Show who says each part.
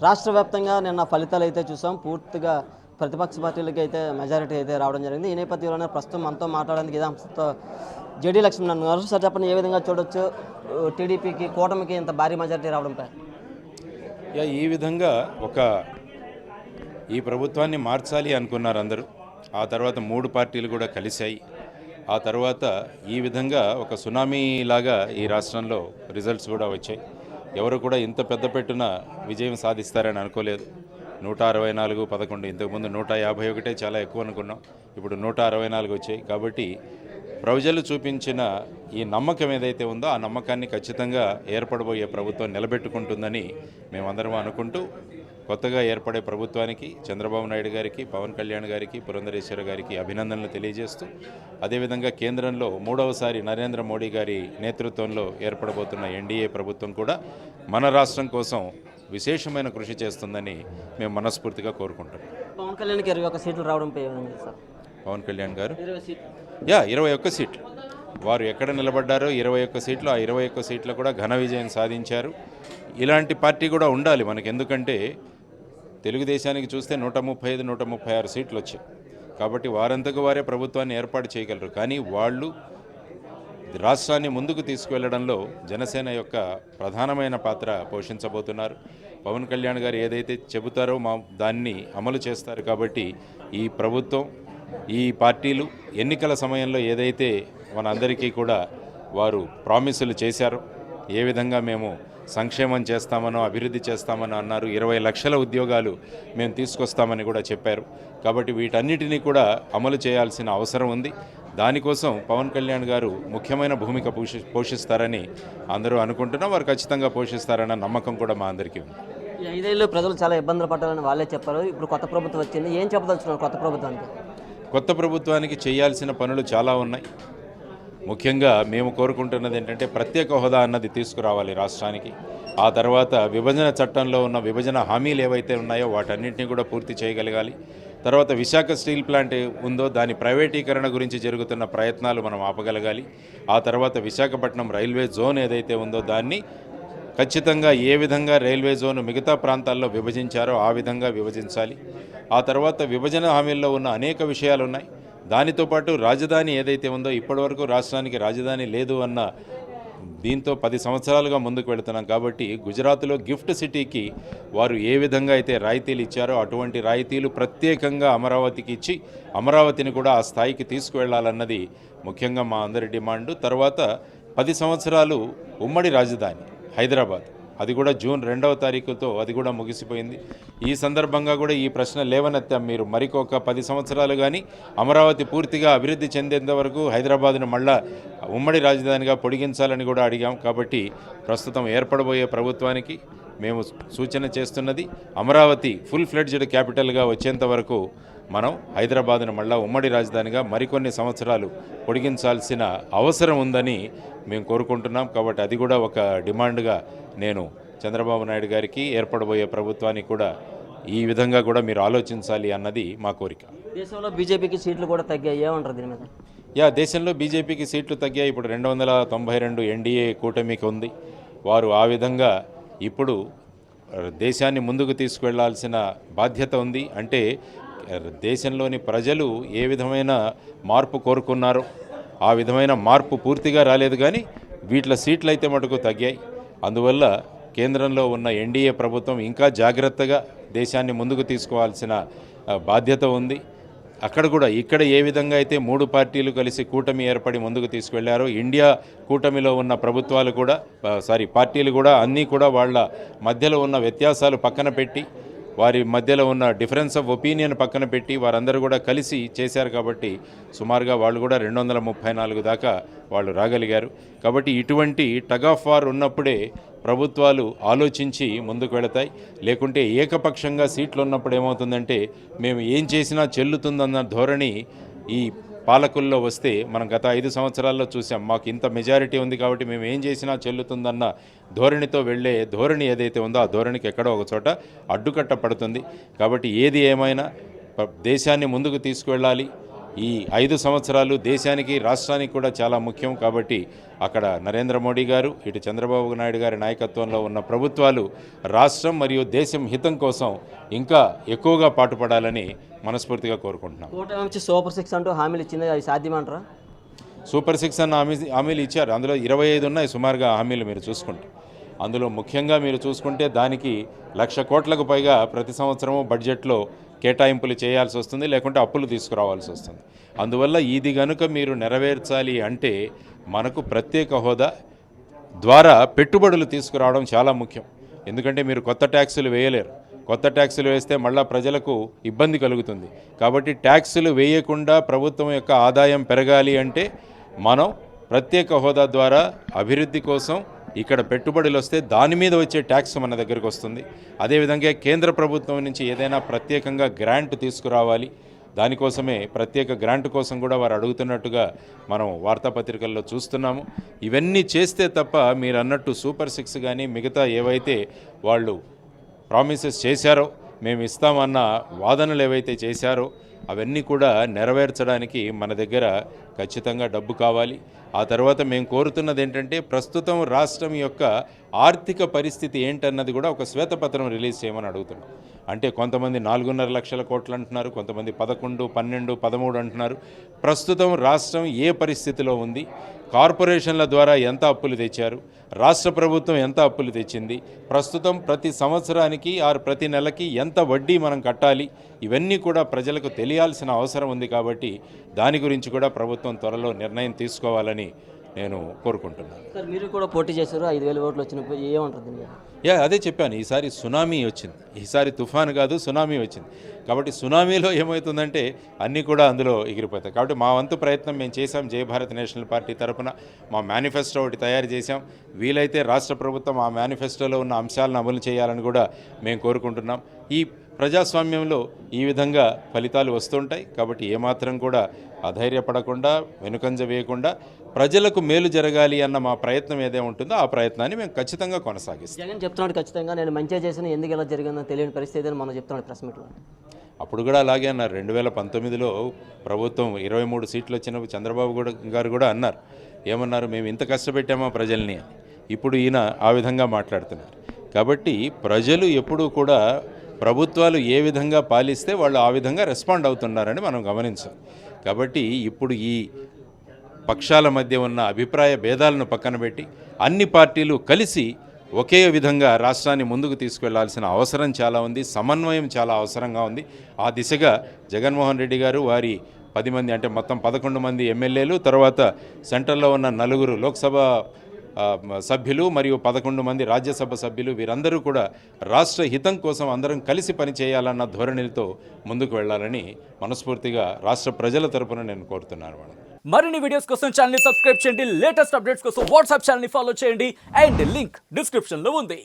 Speaker 1: రాష్ట్ర వ్యాప్తంగా నిన్న ఫలితాలు అయితే చూసాం. పూర్తిగా ప్రతిపక్ష పార్టీలకి అయితే మెజారిటీ అయితే రావడం జరిగింది. ఈ నేపథ్యంలోనే ప్రస్తుతం మనతో మాట్లాడడానికి ఇదే అంశంతో జేడీ లక్ష్మణ్ గారు. సార్ చెప్పండి, ఏ విధంగా చూడొచ్చు టీడీపీకి కూటమికి ఇంత భారీ మెజారిటీ రావడంపై?
Speaker 2: ఈ విధంగా ఈ ప్రభుత్వాన్ని మార్చాలి అనుకున్నారు అందరూ. ఆ తర్వాత 3 పార్టీలు కూడా కలిశాయి. ఆ తర్వాత ఈ విధంగా ఒక సునామీ లాగా ఈ రాష్ట్రంలో రిజల్ట్స్ కూడా వచ్చాయి. ఎవరు కూడా ఇంత పెద్ద పెట్టున విజయం సాధిస్తారని అనుకోలేదు. 164, 11, ఇంతకుముందు 151 చాలా ఎక్కువ అనుకున్నాం. ఇప్పుడు 164 వచ్చాయి. కాబట్టి ప్రజలు చూపించిన ఈ నమ్మకం ఏదైతే ఉందో ఆ నమ్మకాన్ని ఖచ్చితంగా ఏర్పడబోయే ప్రభుత్వం నిలబెట్టుకుంటుందని మేమందరం అనుకుంటూ కొత్తగా ఏర్పడే ప్రభుత్వానికి చంద్రబాబు నాయుడు గారికి, పవన్ కళ్యాణ్ గారికి, పురంధరేశ్వర గారికి అభినందనలు తెలియజేస్తూ, అదేవిధంగా కేంద్రంలో 3వసారి నరేంద్ర మోడీ గారి నేతృత్వంలో ఏర్పడబోతున్న ఎన్డీఏ ప్రభుత్వం కూడా మన రాష్ట్రం కోసం విశేషమైన కృషి చేస్తుందని మేము మనస్ఫూర్తిగా కోరుకుంటున్నాం.
Speaker 1: పవన్ కళ్యాణ్కి 21 సీట్లు రావడంపై సార్?
Speaker 2: పవన్ కళ్యాణ్ గారు
Speaker 1: 20 సీట్లు.
Speaker 2: 21 సీట్లు. వారు ఎక్కడ నిలబడ్డారో 21 సీట్లు, ఆ 21 సీట్లు కూడా ఘన విజయం సాధించారు. ఇలాంటి పార్టీ కూడా ఉండాలి మనకి. ఎందుకంటే తెలుగుదేశానికి చూస్తే 135, 136 సీట్లు వచ్చాయి. కాబట్టి వారంతకు వారే ప్రభుత్వాన్ని ఏర్పాటు చేయగలరు. కానీ వాళ్ళు రాష్ట్రాన్ని ముందుకు తీసుకువెళ్లడంలో జనసేన యొక్క ప్రధానమైన పాత్ర పోషించబోతున్నారు. పవన్ కళ్యాణ్ గారు ఏదైతే చెబుతారో దాన్ని అమలు చేస్తారు. కాబట్టి ఈ ప్రభుత్వం, ఈ పార్టీలు ఎన్నికల సమయంలో ఏదైతే మనందరికీ కూడా వారు ప్రామిసులు చేశారో, ఏ విధంగా మేము సంక్షేమం చేస్తామనో అభివృద్ధి చేస్తామనో అన్నారు. 20 లక్షల ఉద్యోగాలు మేము తీసుకొస్తామని కూడా చెప్పారు. కాబట్టి వీటన్నిటినీ కూడా అమలు చేయాల్సిన అవసరం ఉంది. దానికోసం పవన్ కళ్యాణ్ గారు ముఖ్యమైన భూమిక పోషిస్తారని అందరూ అనుకుంటున్నాం. వారు ఖచ్చితంగా పోషిస్తారన్న నమ్మకం కూడా మా అందరికీ ఉంది.
Speaker 1: ఈ 5 ఏళ్ళు ప్రజలు చాలా ఇబ్బందులు పడ్డారని వాళ్ళే చెప్పారు. ఇప్పుడు కొత్త ప్రభుత్వం వచ్చింది, ఏం చెప్పదలుచున్నారు కొత్త ప్రభుత్వానికి?
Speaker 2: కొత్త ప్రభుత్వానికి చేయాల్సిన పనులు చాలా ఉన్నాయి. ముఖ్యంగా మేము కోరుకుంటున్నది ఏంటంటే ప్రత్యేక హోదా అన్నది తీసుకురావాలి రాష్ట్రానికి. ఆ తర్వాత విభజన చట్టంలో ఉన్న విభజన హామీలు ఏవైతే ఉన్నాయో వాటన్నింటినీ కూడా పూర్తి చేయగలగాలి. తర్వాత విశాఖ స్టీల్ ప్లాంట్ ఉందో దాని ప్రైవేటీకరణ గురించి జరుగుతున్న ప్రయత్నాలు మనం ఆపగలగాలి. ఆ తర్వాత విశాఖపట్నం రైల్వే జోన్ ఏదైతే ఉందో దాన్ని ఖచ్చితంగా ఏ విధంగా రైల్వే జోన్ మిగతా ప్రాంతాల్లో విభజించారో ఆ విధంగా విభజించాలి. ఆ తర్వాత విభజన హామీల్లో ఉన్న అనేక విషయాలు ఉన్నాయి. దానితో పాటు రాజధాని ఏదైతే ఉందో ఇప్పటివరకు రాష్ట్రానికి రాజధాని లేదు అన్న దీంతో 10 సంవత్సరాలుగా ముందుకు వెళుతున్నాం. కాబట్టి గుజరాత్లో గిఫ్ట్ సిటీకి వారు ఏ విధంగా అయితే రాయితీలు ఇచ్చారో అటువంటి రాయితీలు ప్రత్యేకంగా అమరావతికి ఇచ్చి అమరావతిని కూడా ఆ స్థాయికి తీసుకువెళ్లాలన్నది ముఖ్యంగా మా అందరి డిమాండు. తర్వాత 10 సంవత్సరాలు ఉమ్మడి రాజధాని హైదరాబాద్, అది కూడా జూన్ 2వ తారీఖుతో అది కూడా ముగిసిపోయింది. ఈ సందర్భంగా కూడా ఈ ప్రశ్న లేవనెత్తాం. మీరు మరికొక 10 సంవత్సరాలు కానీ అమరావతి పూర్తిగా అభివృద్ధి చెందేంత వరకు హైదరాబాద్ను మళ్ళా ఉమ్మడి రాజధానిగా పొడిగించాలని కూడా అడిగాం. కాబట్టి ప్రస్తుతం ఏర్పడబోయే ప్రభుత్వానికి మేము సూచన చేస్తున్నది అమరావతి ఫుల్ ఫ్లెడ్జ్డ్ క్యాపిటల్గా వచ్చేంత వరకు మనం హైదరాబాద్ను మళ్ళా ఉమ్మడి రాజధానిగా మరికొన్ని సంవత్సరాలు పొడిగించాల్సిన అవసరం ఉందని మేము కోరుకుంటున్నాం. కాబట్టి అది కూడా ఒక డిమాండ్గా నేను చంద్రబాబు నాయుడు గారికి, ఏర్పడబోయే ప్రభుత్వానికి కూడా ఈ విధంగా కూడా మీరు ఆలోచించాలి అన్నది మా కోరిక.
Speaker 1: దేశంలో బీజేపీకి సీట్లు కూడా తగ్గాయి, ఏమంటారు దీని మీద?
Speaker 2: దేశంలో బీజేపీకి సీట్లు తగ్గాయి. ఇప్పుడు 292 ఎన్డీఏ కూటమికి ఉంది. వారు ఆ విధంగా ఇప్పుడు దేశాన్ని ముందుకు తీసుకువెళ్లాల్సిన బాధ్యత ఉంది. అంటే దేశంలోని ప్రజలు ఏ విధమైన మార్పు కోరుకున్నారో ఆ విధమైన మార్పు పూర్తిగా రాలేదు. కానీ వీటిలో సీట్లు అయితే మటుకు తగ్గాయి. అందువల్ల కేంద్రంలో ఉన్న ఎన్డీఏ ప్రభుత్వం ఇంకా జాగ్రత్తగా దేశాన్ని ముందుకు తీసుకోవాల్సిన బాధ్యత ఉంది. అక్కడ కూడా ఇక్కడ ఏ విధంగా అయితే 3 పార్టీలు కలిసి కూటమి ఏర్పడి ముందుకు తీసుకువెళ్లారో ఇండియా కూటమిలో ఉన్న ప్రభుత్వాలు కూడా పార్టీలు కూడా అన్నీ కూడా వాళ్ళ మధ్యలో ఉన్న వ్యత్యాసాలు పక్కన పెట్టి, వారి మధ్యలో ఉన్న డిఫరెన్స్ ఆఫ్ ఒపీనియన్ పక్కన పెట్టి వారందరూ కూడా కలిసి చేశారు. కాబట్టి సుమారుగా వాళ్ళు కూడా 234 దాకా వాళ్ళు రాగలిగారు. కాబట్టి ఇటువంటి టగ్ ఆఫ్ వార్ ఉన్నప్పుడే ప్రభుత్వాలు ఆలోచించి ముందుకు వెళతాయి. లేకుంటే ఏకపక్షంగా సీట్లు ఉన్నప్పుడు ఏమవుతుందంటే మేము ఏం చేసినా చెల్లుతుందన్న ధోరణి ఈ పాలకుల్లో వస్తే మనం గత 5 సంవత్సరాల్లో చూసాం. మాకు ఇంత మెజారిటీ ఉంది కాబట్టి మేము ఏం చేసినా చెల్లుతుందన్న ధోరణితో వెళ్ళే ధోరణి ఏదైతే ఉందో ఆ ధోరణికి ఎక్కడో ఒక చోట అడ్డుకట్ట పడుతుంది. కాబట్టి ఏది ఏమైనా దేశాన్ని ముందుకు తీసుకువెళ్ళాలి, ఈ 5 సంవత్సరాలు దేశానికి రాష్ట్రానికి కూడా చాలా ముఖ్యం. కాబట్టి అక్కడ నరేంద్ర మోడీ గారు, ఇటు చంద్రబాబు నాయుడు గారి నాయకత్వంలో ఉన్న ప్రభుత్వాలు రాష్ట్రం మరియు దేశం హితం కోసం ఇంకా ఎక్కువగా పాటుపడాలని మనస్ఫూర్తిగా కోరుకుంటున్నాం.
Speaker 1: కూటమి నుంచి సూపర్ 6 అంటూ హామీలు ఇచ్చింది, అది సాధ్యమంటారా?
Speaker 2: సూపర్ 6 అన్న హామీలు ఇచ్చారు. అందులో 25 ఉన్నాయి సుమారుగా హామీలు మీరు చూసుకుంటే. అందులో ముఖ్యంగా మీరు చూసుకుంటే దానికి 1,00,000 కోట్లకు పైగా ప్రతి సంవత్సరము బడ్జెట్లో కేటాయింపులు చేయాల్సి వస్తుంది, లేకుంటే అప్పులు తీసుకురావాల్సి వస్తుంది. అందువల్ల ఇది కనుక మీరు నెరవేర్చాలి అంటే మనకు ప్రత్యేక హోదా ద్వారా పెట్టుబడులు తీసుకురావడం చాలా ముఖ్యం. ఎందుకంటే మీరు కొత్త ట్యాక్సులు వేయలేరు. కొత్త ట్యాక్సులు వేస్తే మళ్ళా ప్రజలకు ఇబ్బంది కలుగుతుంది. కాబట్టి ట్యాక్సులు వేయకుండా ప్రభుత్వం యొక్క ఆదాయం పెరగాలి అంటే మనం ప్రత్యేక హోదా ద్వారా అభివృద్ధి కోసం ఇక్కడ పెట్టుబడులు వస్తే దాని మీద వచ్చే ట్యాక్స్ మన దగ్గరికి వస్తుంది. అదేవిధంగా కేంద్ర ప్రభుత్వం నుంచి ఏదైనా ప్రత్యేకంగా గ్రాంట్ తీసుకురావాలి, దానికోసమే ప్రత్యేక గ్రాంట్ కోసం కూడా వారు అడుగుతున్నట్టుగా మనం వార్తాపత్రికల్లో చూస్తున్నాము. ఇవన్నీ చేస్తే తప్ప మీరు అన్నట్టు సూపర్ 6 కానీ మిగతా ఏవైతే వాళ్ళు ప్రామిసెస్ చేశారో, మేము ఇస్తామన్న వాదనలు ఏవైతే చేశారో అవన్నీ కూడా నెరవేర్చడానికి మన దగ్గర ఖచ్చితంగా డబ్బు కావాలి. ఆ తర్వాత మేము కోరుతున్నది ఏంటంటే ప్రస్తుతం రాష్ట్రం యొక్క ఆర్థిక పరిస్థితి ఏంటన్నది కూడా ఒక శ్వేతపత్రం రిలీజ్ చేయమని అడుగుతున్నాం. అంటే కొంతమంది 4.5 లక్షల కోట్లు అంటున్నారు, కొంతమంది 11, 12, 13 అంటున్నారు. ప్రస్తుతం రాష్ట్రం ఏ పరిస్థితిలో ఉంది, కార్పొరేషన్ల ద్వారా ఎంత అప్పులు తెచ్చారు, రాష్ట్ర ప్రభుత్వం ఎంత అప్పులు తెచ్చింది, ప్రస్తుతం ప్రతి సంవత్సరానికి ప్రతి నెలకి ఎంత వడ్డీ మనం కట్టాలి, ఇవన్నీ కూడా ప్రజలకు తెలియాల్సిన అవసరం ఉంది. కాబట్టి దాని గురించి కూడా ప్రభుత్వం త్వరలో నిర్ణయం తీసుకోవాలని నేను కోరుకుంటున్నాను.
Speaker 1: సార్ మీరు కూడా పోటీ చేశారు, 5,000 ఓట్లు వచ్చినప్పుడు ఏమంటుంది?
Speaker 2: అదే చెప్పాను, ఈసారి సునామీ వచ్చింది. ఈసారి తుఫాను కాదు, సునామీ వచ్చింది. కాబట్టి సునామీలో ఏమవుతుందంటే అన్నీ కూడా అందులో ఎగిరిపోతాయి. కాబట్టి మా వంతు ప్రయత్నం మేము చేశాం. జయ భారత్ నేషనల్ పార్టీ తరఫున మా మేనిఫెస్టో ఒకటి తయారు చేశాం. వీలైతే రాష్ట్ర ప్రభుత్వం ఆ మేనిఫెస్టోలో ఉన్న అంశాలను అమలు చేయాలని కూడా మేము కోరుకుంటున్నాం. ఈ ప్రజాస్వామ్యంలో ఈ విధంగా ఫలితాలు వస్తుంటాయి. కాబట్టి ఏమాత్రం కూడా అధైర్యపడకుండా, వెనుకంజ వేయకుండా ప్రజలకు మేలు జరగాలి అన్న మా ప్రయత్నం ఏదే ఉంటుందో ఆ ప్రయత్నాన్ని మేము ఖచ్చితంగా కొనసాగిస్తాం.
Speaker 1: జగన్ చెప్తున్నాడు ఖచ్చితంగా నేను మంచిగా చేసిన, ఎందుకు ఇలా జరిగిందో తెలియని పరిస్థితి అని మనం చెప్తున్నాడు ప్రెస్ మీట్లో.
Speaker 2: అప్పుడు కూడా అలాగే అన్నారు. 2019లో ప్రభుత్వం 23 సీట్లు వచ్చినప్పుడు చంద్రబాబు గారు కూడా అన్నారు. ఏమన్నారు, మేము ఇంత కష్టపెట్టామా ప్రజల్ని అని. ఇప్పుడు ఈయన ఆ విధంగా మాట్లాడుతున్నారు. కాబట్టి ప్రజలు ఎప్పుడూ కూడా ప్రభుత్వాలు ఏ విధంగా పాలిస్తే వాళ్ళు ఆ విధంగా రెస్పాండ్ అవుతున్నారని మనం గమనించాం. కాబట్టి ఇప్పుడు ఈ పక్షాల మధ్య ఉన్న అభిప్రాయ భేదాలను పక్కన పెట్టి అన్ని పార్టీలు కలిసి ఒకే విధంగా రాష్ట్రాన్ని ముందుకు తీసుకువెళ్లాల్సిన అవసరం చాలా ఉంది. సమన్వయం చాలా అవసరంగా ఉంది. ఆ దిశగా జగన్మోహన్ రెడ్డి గారు వారి 10 మంది అంటే మొత్తం 11 మంది ఎమ్మెల్యేలు, తర్వాత సెంట్రల్లో ఉన్న 4 లోక్సభ సభ్యులు మరియు 11 మంది రాజ్యసభ సభ్యులు, వీరందరూ కూడా రాష్ట్ర హితం కోసం అందరం కలిసి పనిచేయాలన్న ధోరణితో ముందుకు వెళ్ళాలని మనస్ఫూర్తిగా రాష్ట్ర ప్రజల తరపున నేను కోరుతున్నాను.
Speaker 3: మరిన్ని వీడియోస్ కోసం ఛానల్ ని సబ్స్క్రైబ్ చేయండి, లేటెస్ట్ అప్డేట్స్ కోసం వాట్సాప్ ఛానల్ ని ఫాలో చేయండి అండ్ లింక్ డిస్క్రిప్షన్ లో ఉంది.